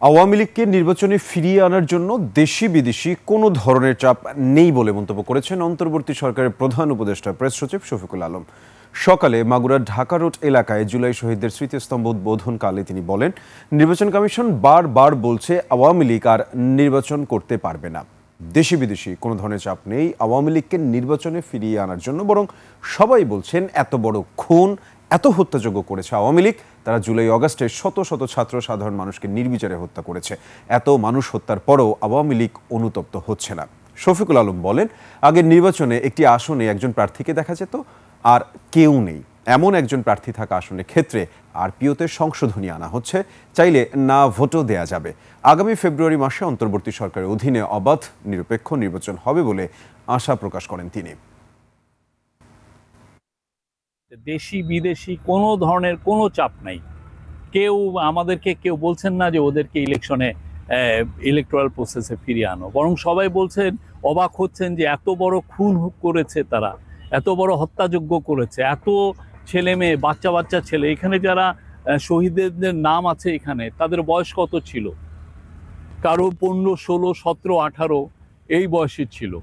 আওয়ামী লীগকে নির্বাচনে ফিরিয়ে আনার জন্য দেশি বিদেশি কোনো ধরনের চাপ নেই বলে মন্তব্য করেছেন অন্তর্বর্তী সরকারের প্রধান উপদেষ্টা প্রেস সচিব শফিকুল আলম। সকালে মাগুরার ঢাকা রোড এলাকায় জুলাই শহীদদের স্মৃতিস্তম্ভ উদ্বোধনকালে তিনি বলেন, নির্বাচন কমিশন বারবার বলছে আওয়ামী লীগ আর নির্বাচন করতে পারবে না। দেশি বিদেশি কোনো ধরনের চাপ নেই আওয়ামী লীগকে নির্বাচনে ফিরিয়ে আনার জন্য, বরং সবাই বলছেন এত বড় খুন, এত হত্যাযজ্ঞ করেছে আওয়ামী লীগ, তারা জুলাই আগস্টে শত শত ছাত্র সাধারণ মানুষকে নির্বিচারে হত্যা করেছে। এত মানুষ হত্যার পরও আওয়ামী লীগ অনুতপ্ত হচ্ছে না। শফিকুল আলম বলেন, আগের নির্বাচনে একটি আসনে একজন প্রার্থীকে দেখা যেত, আর কেউ নেই। এমন একজন প্রার্থী থাকা আসনের ক্ষেত্রে আরপিওতে সংশোধনী আনা হচ্ছে, চাইলে না ভোটও দেয়া যাবে। আগামী ফেব্রুয়ারি মাসে অন্তর্বর্তী সরকারের অধীনে অবাধ নিরপেক্ষ নির্বাচন হবে বলে আশা প্রকাশ করেন তিনি। দেশি বিদেশি কোনো ধরনের কোনো চাপ নাই। আমাদেরকে কেউ বলছেন না যে ওদেরকে ইলেকটোরাল প্রসেসে ফিরিয়ে আনো, বরং সবাই বলছেন, অবাক হচ্ছেন যে এত বড় খুন করেছে তারা, এত বড় হত্যাযজ্ঞ করেছে, এত ছেলে মেয়ে, বাচ্চা বাচ্চা ছেলে, এখানে যারা শহীদদের নাম আছে এখানে, তাদের বয়স কত ছিল? কারো 15, 16, 17, 18 এই বয়সে ছিল।